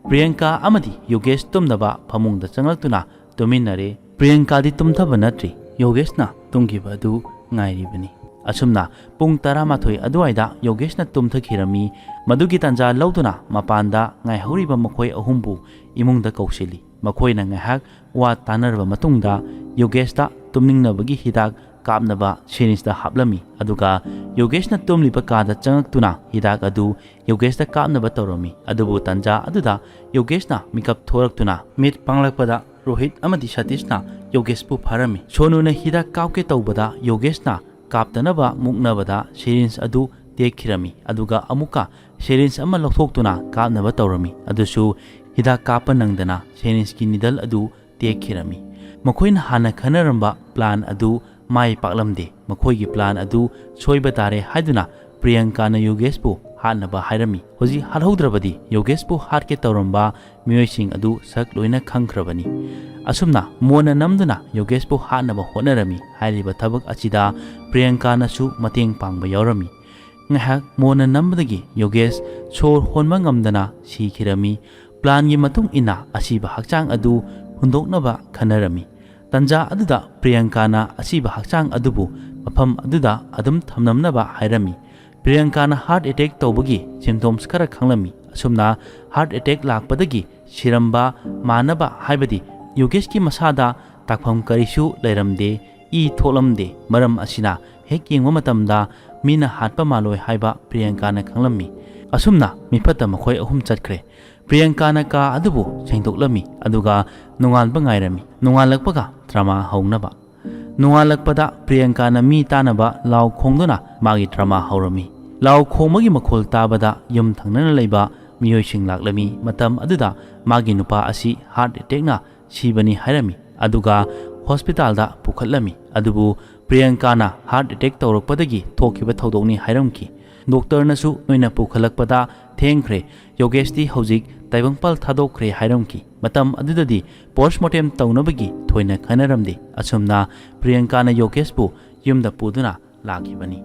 Speaker 1: ꯄ꯭रिꯌꯪꯀꯥ ꯑꯃꯗꯤ ꯌꯣꯒꯦꯁ ꯇꯨꯝꯅꯕ ꯐꯃꯨꯡꯗ ꯆꯪꯂꯛꯇꯨꯅ ꯇꯨꯝꯃꯤꯟꯅꯔꯦ꯫ ꯄ꯭रिꯌꯪꯀꯥꯗꯤ ꯇꯨꯝꯊꯕ ꯅꯠꯇ꯭ꯔꯤ, ꯌꯣꯒꯦꯁꯅ ꯇꯨꯝꯈꯤꯕ ꯑꯗꯨ ꯉꯥꯏꯔꯤꯕꯅꯤ꯫ ꯑꯁꯨꯝꯅ ꯄꯨꯡ 11 ꯑꯗꯨꯋꯥꯏꯗ ꯌꯣꯒꯦꯁꯅ ꯇꯨꯝꯊꯈꯤꯔꯝꯃꯤ꯫ ꯃꯗꯨꯒꯤ ꯇꯥꯟꯖꯥ ꯂꯧꯗꯨꯅ ꯃꯄꯥꯟꯗ ꯉꯥꯏꯍꯧꯔꯤꯕ ꯃꯈꯣꯏ ꯑꯍꯨꯝꯕꯨ ꯏꯃꯨꯡꯗ ꯀꯧꯁꯤꯜꯂꯤ꯫ ꯃꯈꯣꯏꯅ ꯉꯥꯏꯍꯥꯛ ꯋꯥ ꯇꯥꯟꯅꯔꯕ ꯃꯇꯨꯡꯗ ꯌꯣꯒꯦꯁꯇ ꯇꯨꯝꯅꯤꯡꯅꯕꯒꯤ ꯍꯤꯗꯥꯛ ꯀꯥꯞꯅꯕ ꯁꯤꯔꯤꯟꯖꯗ ꯍꯥꯞꯂꯝꯃꯤ, ꯑꯗꯨꯒ ꯌꯣꯒꯦꯁꯅ ꯇꯨꯝꯂꯤꯕ ꯀꯥꯗ ꯆꯪꯂꯛꯇꯨꯅ ꯍꯤꯗꯥꯛ ꯑꯗꯨ ꯌꯣꯒꯦꯁꯇ ꯀꯥꯞꯅꯕ ꯇꯧꯔꯝꯃꯤ꯫ ꯑꯗꯨꯕꯨ ꯇꯥꯟꯖꯥ ꯑꯗꯨꯗ ꯌꯣꯒꯦꯁꯅ ꯃꯤꯀꯞ ꯊꯣꯔꯛꯇꯨꯅ ꯃꯤꯠ ꯄꯥꯡꯂꯛꯄꯗ ꯔꯣꯍꯤꯠ ꯑꯃꯗꯤ ꯁꯇꯤꯁꯅ ꯌꯣꯒꯦꯁꯄꯨ ꯐꯥꯔꯝꯃꯤ꯫ ꯁꯣꯅꯨꯅ ꯍꯤꯗꯥꯛ ꯀꯥꯞꯀꯦ ꯇꯧꯕꯗ ꯌꯣꯒꯦꯁꯅ ꯀꯥꯞꯇꯅꯕ ꯃꯨꯛꯅꯕꯗ ꯁꯤꯔꯤꯟꯖ ꯑꯗꯨ ꯇꯦꯛꯈꯤꯔꯝꯃꯤ, ꯑꯗꯨꯒ ꯑꯃꯨꯛꯀ ꯁꯤꯔꯤꯟꯖ ꯑꯃ ꯂꯧꯊꯣꯛꯇꯨꯅ ꯀꯥꯞꯅꯕ ꯇꯧꯔꯝꯃꯤ, ꯑꯗꯨꯁꯨ ꯍꯤꯗꯥꯛ ꯀꯥꯞꯄ ꯅꯪꯗꯅ ꯁꯤꯔꯤꯟꯖꯀꯤ ꯅꯤꯗꯜ ꯑꯗꯨ ꯇꯦꯛꯈꯤꯔꯝꯃꯤ꯫ ꯃꯈꯣꯏꯅ ꯍꯥꯟꯅ ꯈꯟꯅꯔꯝꯕ ꯄ꯭ꯂꯥꯟ ꯑꯗꯨ ꯃꯥꯏ ꯄꯥꯛꯂꯝꯗꯦ꯫ ꯃꯈꯣꯏꯒꯤ ꯄ꯭ꯂꯥꯟ ꯑꯗꯨ ꯁꯣꯏꯕ ꯇꯥꯔꯦ ꯍꯥꯏꯗꯨꯅ ꯄ꯭रिꯌꯪꯀꯥꯅ ꯌꯣꯒꯦꯁꯄꯨ ꯍꯥꯠꯅꯕ ꯍꯥꯏꯔꯝꯃꯤ꯫ ꯍꯧꯖꯤꯛ ꯍꯥꯠꯍꯧꯗ꯭ꯔꯕꯗꯤ ꯌꯣꯒꯦꯁꯄꯨ ꯍꯥꯠꯀꯦ ꯇꯧꯔꯝꯕ ꯃꯤꯑꯣꯏꯁꯤꯡ ꯑꯗꯨ ꯁꯛ ꯂꯣꯏꯅ ꯈꯪꯈ꯭ꯔꯕꯅꯤ꯫ ꯑꯁꯨꯝꯅ ꯃꯣꯟꯅ ꯅꯝꯗꯨꯅ ꯌꯣꯒꯦꯁꯄꯨ ꯍꯥꯠꯅꯕ ꯍꯣꯠꯅꯔꯝꯃꯤ꯫ ꯍꯥꯏꯔꯤꯕ ꯊꯕꯛ ꯑꯁꯤꯗ ꯄ꯭रिꯌꯪꯀꯥꯅꯁꯨ ꯃꯇꯦꯡ ꯄꯥꯡꯕ ꯌꯥꯎꯔꯝꯃꯤ꯫ ꯉꯥꯏꯍꯥꯛ ꯃꯣꯟꯅ ꯅꯝꯕꯗꯒꯤ ꯌꯣꯒꯦꯁ ꯁꯣꯔ ꯍꯣꯟꯕ ꯉꯝꯗꯅ ꯁꯤꯈꯤꯔꯝꯃꯤ꯫ ꯄ꯭ꯂꯥꯟꯒꯤ ꯃꯇꯨꯡ ꯏꯟꯅ ꯑꯁꯤꯕ ꯍꯛꯆꯥꯡ ꯑꯗꯨ ꯍꯨꯟꯗꯣꯛꯅꯕ ꯈꯟꯅꯔꯝꯃꯤ꯫ ꯇꯥꯟꯖꯥ ꯑꯗꯨꯗ ꯄ꯭रिꯌꯪꯀꯥꯅ ꯑꯁꯤꯕ ꯍꯛꯆꯥꯡ ꯑꯗꯨꯕꯨ ꯃꯐꯝ ꯑꯗꯨꯗ ꯑꯗꯨꯝ ꯊꯝꯅꯝꯅꯕ ꯍꯥꯏꯔꯝꯃꯤ꯫ ꯄ꯭रिꯌꯪꯀꯥꯅ ꯍꯥꯔꯠ ꯑꯦꯇꯦꯛ ꯇꯧꯕꯒꯤ ꯁꯤꯝꯇꯣꯝꯁ ꯈꯔ ꯈꯪꯂꯝꯃꯤ꯫ ꯑꯁꯨꯝꯅ ꯍꯥꯔꯠ ꯑꯦꯇꯦꯛ ꯂꯥꯛꯄꯗꯒꯤ ꯁꯤꯔꯝꯕ ꯃꯥꯟꯅꯕ, ꯍꯥꯏꯕꯗꯤ ꯌꯣꯒꯦꯁꯀꯤ ꯃꯁꯥꯗ ꯇꯥꯛꯐꯝ ꯀꯔꯤꯁꯨ ꯂꯩꯔꯝꯗꯦ, ꯏ ꯊꯣꯛꯂꯝꯗꯦ꯫ ꯃꯔꯝ ꯑꯁꯤꯅ ꯍꯦꯛ ꯌꯦꯡꯕ ꯃꯇꯝꯗ ꯃꯤꯅ ꯍꯥꯠꯄ ꯃꯥꯜꯂꯣꯏ ꯍꯥꯏꯕ ꯄ꯭रिꯌꯪꯀꯥꯅ ꯈꯪꯂꯝꯃꯤ꯫ ꯑꯁꯨꯝꯅ ꯃꯤꯐꯠꯇ ꯃꯈꯣꯏ ꯑꯍꯨꯝ ꯆꯠꯈ꯭ꯔꯦ꯫ ꯄ꯭रिꯌꯪꯀꯥꯅ ꯀꯥ ꯑꯗꯨꯕꯨ ꯁꯦꯡꯗꯣꯛꯂꯝꯃꯤ, ꯑꯗꯨꯒ ꯅꯣꯡꯉꯥꯟꯕ ꯉꯥꯏꯔꯝꯃꯤ, ꯅꯣꯡꯉꯥꯜꯂꯛꯄꯒ ꯗ꯭ꯔꯃꯥ ꯍꯧꯅꯕ꯫ ꯅꯣꯡꯉꯥꯜꯂꯛꯄꯗ ꯄ꯭रिꯌꯪꯀꯥꯅ ꯃꯤ ꯇꯥꯅꯕ ꯂꯥꯎ ꯈꯣꯡꯗꯨꯅ ꯃꯥꯒꯤ ꯗ꯭ꯔꯃꯥ ꯍꯧꯔꯝꯃꯤ꯫ ꯂꯥꯎ ꯈꯣꯡꯕꯒꯤ ꯃꯈꯣꯜ ꯇꯥꯕꯗ ꯌꯨꯝ ꯊꯪꯅꯅ ꯂꯩꯕ ꯃꯤꯑꯣꯏꯁꯤꯡ ꯂꯥꯛꯂꯝꯃꯤ꯫ ꯃꯇꯝ ꯑꯗꯨꯗ ꯃꯥꯒꯤ ꯅꯨꯄꯥ ꯑꯁꯤ ꯍꯥꯔꯠ ꯑꯦꯇꯦꯛꯅ ꯁꯤꯕꯅꯤ ꯍꯥꯏꯔꯝꯃꯤ, ꯑꯗꯨꯒ ꯍꯣꯁꯄꯤꯇꯥꯜꯗ ꯄꯨꯈꯠꯂꯝꯃꯤ꯫ ꯑꯗꯨꯕꯨ ꯄ꯭रिꯌꯪꯀꯥꯅ ꯍꯥꯔꯠ ꯑꯦꯇꯦꯛ ꯇꯧꯔꯛꯄꯗꯒꯤ ꯊꯣꯛꯈꯤꯕ ꯊꯧꯗꯣꯛꯅꯤ ꯍꯥꯏꯔꯝꯈꯤ꯫ ꯗꯣꯛꯇꯔꯅꯁꯨ ꯅꯣꯏꯅ ꯄꯨꯈꯠꯂꯛꯄꯗ ꯊꯦꯡꯈ꯭ꯔꯦ, ꯌꯣꯒꯦꯁꯇꯤ ꯍꯧꯖꯤꯛ ꯇꯥꯏꯕꯪꯄꯥꯜ ꯊꯥꯗꯣꯛꯈ꯭ꯔꯦ ꯍꯥꯏꯔꯝꯈꯤ꯫ ꯃꯇꯝ ꯑꯗꯨꯗꯗꯤ ꯄꯣꯁꯠꯃꯣꯔꯇꯦꯝ ꯇꯧꯅꯕꯒꯤ ꯊꯣꯏꯅ ꯈꯟꯅꯔꯝꯗꯦ꯫ ꯑꯁꯨꯝꯅ ꯄ꯭रिꯌꯪꯀꯥꯅ ꯌꯣꯒꯦꯁꯄꯨ ꯌꯨꯝꯗ ꯄꯨꯗꯨꯅ ꯂꯥꯛꯈꯤꯕꯅꯤ꯫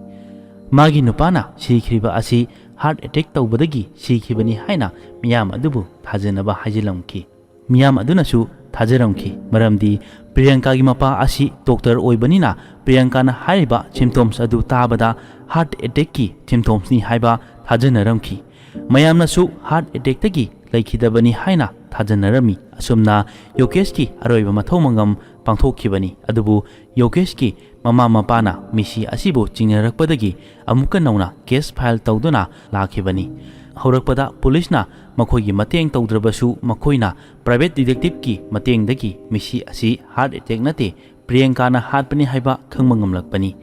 Speaker 1: ꯃꯥꯒꯤ ꯅꯨꯄꯥꯅ ꯁꯤꯈꯤꯕ ꯑꯁꯤ ꯍꯥꯔꯠ ꯑꯦꯇꯦꯛ ꯇꯧꯕꯗꯒꯤ ꯁꯤꯈꯤꯕꯅꯤ ꯍꯥꯏꯅ ꯃꯤꯌꯥꯝ ꯑꯗꯨꯕꯨ ꯊꯥꯖꯅꯕ ꯍꯥꯏꯖꯤꯜꯂꯝꯈꯤ꯫ ꯃꯤꯌꯥꯝ ꯑꯗꯨꯅꯁꯨ ꯊꯥꯖꯔꯝꯈꯤ, ꯃꯔꯝꯗꯤ ꯄ꯭रिꯌꯪꯀꯥꯒꯤ ꯃꯄꯥ ꯑꯁꯤ ꯗꯣꯛꯇꯔ ꯑꯣꯏꯕꯅꯤꯅ ꯄ꯭रिꯌꯪꯀꯥꯅ ꯍꯥꯏꯔꯤꯕ ꯁꯤꯝꯇꯣꯝꯁ ꯑꯗꯨ ꯇꯥꯕꯗ ꯍꯥꯔꯠ ꯑꯦꯇꯦꯛꯀꯤ ꯁꯤꯝꯇꯣꯝꯁꯅꯤ ꯍꯥꯏꯕ ꯊꯥꯖꯅꯔꯝꯈꯤ꯫ ꯃꯌꯥꯝꯅꯁꯨ ꯍꯥꯔꯠ ꯑꯦꯇꯦꯛꯇꯒꯤ ꯂꯩꯈꯤꯗꯕꯅꯤ ꯍꯥꯏꯅ ꯊꯥꯖꯅꯔꯝꯃꯤ꯫ ꯑꯁꯨꯝꯅ ꯌꯣꯒꯦꯁꯀꯤ ꯑꯔꯣꯏꯕ ꯃꯊꯧ ꯃꯉꯝ ꯄꯥꯡꯊꯣꯛꯈꯤꯕꯅꯤ꯫ ꯑꯗꯨꯕꯨ ꯌꯣꯒꯦꯁꯀꯤ ꯃꯃꯥ ꯃꯄꯥꯅ ꯃꯤꯁꯤ ꯑꯁꯤꯕꯨ ꯆꯤꯡꯅꯔꯛꯄꯗꯒꯤ ꯑꯃꯨꯛꯀ ꯅꯧꯅ ꯀꯦꯁ ꯐꯥꯏꯜ ꯇꯧꯗꯨꯅ ꯂꯥꯛꯈꯤꯕꯅꯤ꯫ ꯍꯧꯔꯛꯄꯗ ꯄꯨꯂꯤꯁꯅ ꯃꯈꯣꯏꯒꯤ ꯃꯇꯦꯡ ꯇꯧꯗ꯭ꯔꯕꯁꯨ ꯃꯈꯣꯏꯅ ꯄ꯭ꯔꯥꯏꯚꯦꯠ ꯗꯤꯇꯦꯛꯇꯤꯚꯀꯤ ꯃꯇꯦꯡꯗꯒꯤ ꯃꯤꯁꯤ ꯑꯁꯤ ꯍꯥꯔꯠ ꯑꯦꯇꯦꯛ ꯅꯠꯇꯦ, ꯄ꯭रिꯌꯪꯀꯥꯅ ꯍꯥꯠꯄꯅꯤ ꯍꯥꯏꯕ ꯈꯪꯕ ꯉꯝꯂꯛꯄꯅꯤ꯫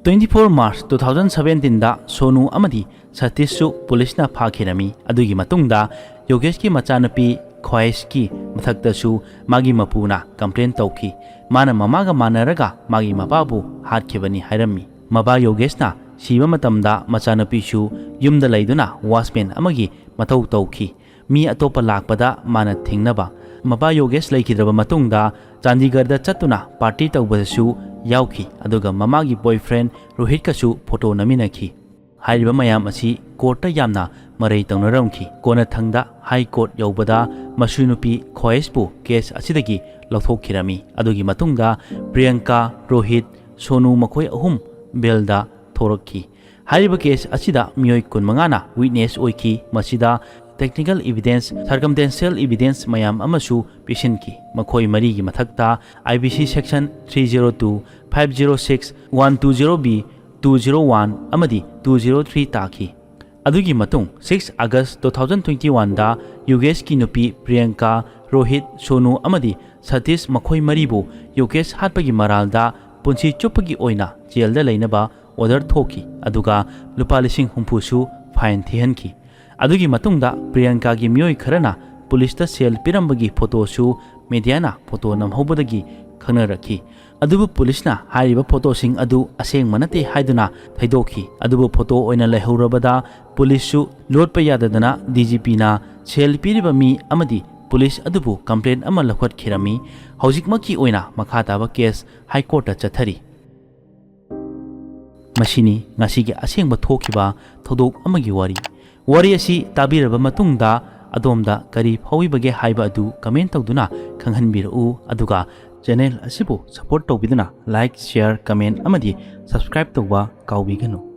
Speaker 1: 24 ꯃꯥꯔꯆ 2017ꯗ ꯁꯣꯅꯨ ꯑꯃꯗꯤ ꯁꯇꯤꯁꯁꯨ ꯄꯨꯂꯤꯁꯅ ꯐꯥꯈꯤꯔꯝꯃꯤ꯫ ꯑꯗꯨꯒꯤ ꯃꯇꯨꯡꯗ ꯌꯣꯒꯦꯁꯀꯤ ꯃꯆꯥꯅꯨꯄꯤ ꯈ꯭ꯋꯥꯏꯁꯀꯤ ꯃꯊꯛꯇꯁꯨ ꯃꯥꯒꯤ ꯃꯄꯨꯅ ꯀꯝꯄ꯭ꯂꯦꯟ ꯇꯧꯈꯤ꯫ ꯃꯥꯅ ꯃꯃꯥꯒ ꯃꯥꯟꯅꯔꯒ ꯃꯥꯒꯤ ꯃꯄꯥꯕꯨ ꯍꯥꯠꯈꯤꯕꯅꯤ ꯍꯥꯏꯔꯝꯃꯤ꯫ ꯃꯄꯥ ꯌꯣꯒꯦꯁꯅ ꯁꯤꯕ ꯃꯇꯝꯗ ꯃꯆꯥꯅꯨꯄꯤꯁꯨ ꯌꯨꯝꯗ ꯂꯩꯗꯨꯅ ꯋꯥꯆꯃꯦꯟ ꯑꯃꯒꯤ ꯃꯊꯧ ꯇꯧꯈꯤ, ꯃꯤ ꯑꯇꯣꯞꯄ ꯂꯥꯛꯄꯗ ꯃꯥꯅ ꯊꯤꯡꯅꯕ꯫ ꯃꯄꯥ ꯌꯣꯒꯦꯁ ꯂꯩꯈꯤꯗ꯭ꯔꯕ ꯃꯇꯨꯡꯗ ꯆꯥꯟꯗꯤꯒꯔꯗ ꯆꯠꯇꯨꯅ ꯄꯥꯔꯇꯤ ꯇꯧꯕꯗꯁꯨ ꯌꯥꯎꯈꯤ, ꯑꯗꯨꯒ ꯃꯃꯥꯒꯤ ꯕꯣꯏꯐ꯭ꯔꯦꯟ ꯔꯣꯍꯤꯠꯀꯁꯨ ꯐꯣꯇꯣ ꯅꯝꯃꯤꯟꯅꯈꯤ꯫ ꯍꯥꯏꯔꯤꯕ ꯃꯌꯥꯝ ꯑꯁꯤ ꯀꯣꯔꯠꯇ ꯌꯥꯝꯅ ꯃꯔꯩ ꯇꯧꯅꯔꯝꯈꯤ꯫ ꯀꯣꯟꯅꯊꯪꯗ ꯍꯥꯏ ꯀꯣꯔꯠ ꯌꯧꯕꯗ ꯃꯁꯨꯅꯨꯄꯤ ꯈ꯭ꯋꯥꯏꯁꯄꯨ ꯀꯦꯁ ꯑꯁꯤꯗꯒꯤ ꯂꯧꯊꯣꯛꯈꯤꯔꯝꯃꯤ꯫ ꯑꯗꯨꯒꯤ ꯃꯇꯨꯡꯗ ꯄ꯭रिꯌꯪꯀꯥ, ꯔꯣꯍꯤꯠ, ꯁꯣꯅꯨ ꯃꯈꯣꯏ ꯑꯍꯨꯝ ꯕꯦꯜꯗ ꯊꯣꯔꯛꯈꯤ꯫ ꯍꯥꯏꯔꯤꯕ ꯀꯦꯁ ꯑꯁꯤꯗ ꯃꯤꯑꯣꯏ 15ꯅ ꯋꯤꯠꯅꯦꯁ ꯑꯣꯏꯈꯤ꯫ ꯃꯁꯤꯗ ꯇꯦꯛꯅꯤꯀꯦꯜ ꯏꯚꯤꯗꯦꯟꯁ, ꯁꯔꯀꯝꯁꯇꯦꯟꯁꯤꯌꯦꯜ ꯏꯚꯤꯗꯦꯟꯁ ꯃꯌꯥꯝ ꯑꯃꯁꯨ ꯄꯤꯁꯤꯟꯈꯤ꯫ ꯃꯈꯣꯏ ꯃꯔꯤꯒꯤ ꯃꯊꯛꯇ IBC ꯁꯦꯛꯁꯟ 302, 506, 120B, 201 ꯑꯃꯗꯤ 203 ꯇꯥꯈꯤ꯫ ꯑꯗꯨꯒꯤ ꯃꯇꯨꯡ 6 ꯑꯥꯒꯁ 2021ꯗ ꯌꯣꯒꯦꯁꯀꯤ ꯅꯨꯄꯤ ꯄ꯭ꯔꯤꯌꯥꯡꯀꯥ, ꯔꯣꯍꯤꯠ, ꯁꯣꯅꯨ ꯑꯃꯗꯤ ꯁꯇꯤꯁ ꯃꯈꯣꯏ ꯃꯔꯤꯕꯨ ꯌꯣꯒꯦꯁ ꯍꯥꯠꯄꯒꯤ ꯃꯔꯥꯜꯗ ꯄꯨꯟꯁꯤ ꯆꯨꯞꯄꯒꯤ ꯑꯣꯏꯅ ꯖꯦꯜꯗ ꯂꯩꯅꯕ ꯑꯣꯔꯗꯔ ꯊꯣꯛꯈꯤ ꯑꯗꯨꯒ ꯂꯨꯄꯥ 60,000ꯁꯨ ꯐꯥꯏꯟ ꯊꯤꯍꯟꯈꯤ꯫ ꯑꯗꯨꯒꯤ ꯃꯇꯨꯡꯗ ꯄ꯭ꯔꯤꯌꯥꯡꯀꯥꯒꯤ ꯃꯤꯑꯣꯏ ꯈꯔꯅ ꯄꯨꯂꯤꯁꯇ ꯁꯦꯜ ꯄꯤꯔꯝꯕꯒꯤ ꯐꯣꯇꯣꯁꯨ ꯃꯤꯗꯤꯌꯥꯅ ꯐꯣꯇꯣ ꯅꯝꯍꯧꯕꯗꯒꯤ ꯈꯪꯅꯔꯛꯈꯤ꯫ ꯑꯗꯨꯕꯨ ꯄꯨꯂꯤꯁꯅ ꯍꯥꯏꯔꯤꯕ ꯐꯣꯇꯣꯁꯤꯡ ꯑꯗꯨ ꯑꯁꯦꯡꯕ ꯅꯠꯇꯦ ꯍꯥꯏꯗꯨꯅ ꯊꯩꯗꯣꯛꯈꯤ꯫ ꯑꯗꯨꯕꯨ ꯐꯣꯇꯣ ꯑꯣꯏꯅ ꯂꯩꯍꯧꯔꯕꯗ ꯄꯨꯂꯤꯁꯁꯨ ꯂꯣꯠꯄ ꯌꯥꯗꯗꯅ DGPꯅ ꯁꯦꯜ ꯄꯤꯔꯤꯕ ꯃꯤ ꯑꯃꯗꯤ ꯄꯨꯂꯤꯁ ꯑꯗꯨꯕꯨ ꯀꯝꯄ꯭ꯂꯦꯟ ꯑꯃ ꯂꯧꯈꯠꯈꯤꯔꯝꯃꯤ꯫ ꯍꯧꯖꯤꯛꯃꯛꯀꯤ ꯑꯣꯏꯅ ꯃꯈꯥ ꯇꯥꯕ ꯀꯦꯁ ꯍꯥꯏꯀꯣꯔꯠꯇ ꯆꯠꯊꯔꯤ꯫ ꯃꯁꯤꯅꯤ ꯉꯁꯤꯒꯤ ꯑꯁꯦꯡꯕ ꯊꯣꯛꯈꯤꯕ ꯊꯧꯗꯣꯛ ꯑꯃꯒꯤ ꯋꯥꯔꯤ꯫ ꯋꯥꯔꯤ ꯑꯁꯤ ꯇꯥꯕꯤꯔꯕ ꯃꯇꯨꯡꯗ ꯑꯗꯣꯝꯗ ꯀꯔꯤ ꯐꯥꯎꯏꯕꯒꯦ ꯍꯥꯏꯕ ꯑꯗꯨ ꯀꯃꯦꯟ ꯇꯧꯗꯨꯅ ꯈꯪꯍꯟꯕꯤꯔꯛꯎ꯫ ꯑꯗꯨꯒ ꯆꯦꯅꯦꯜ ꯑꯁꯤꯕꯨ ꯁꯄꯣꯔꯠ ꯇꯧꯕꯤꯗꯨꯅ ꯂꯥꯏꯛ, ꯁꯦꯌꯔ, ꯀꯃꯦꯟ ꯑꯃꯗꯤ ꯁꯕꯁꯀ꯭ꯔꯥꯏꯕ ꯇꯧꯕ ꯀꯥꯎꯕꯤꯒꯅꯨ꯫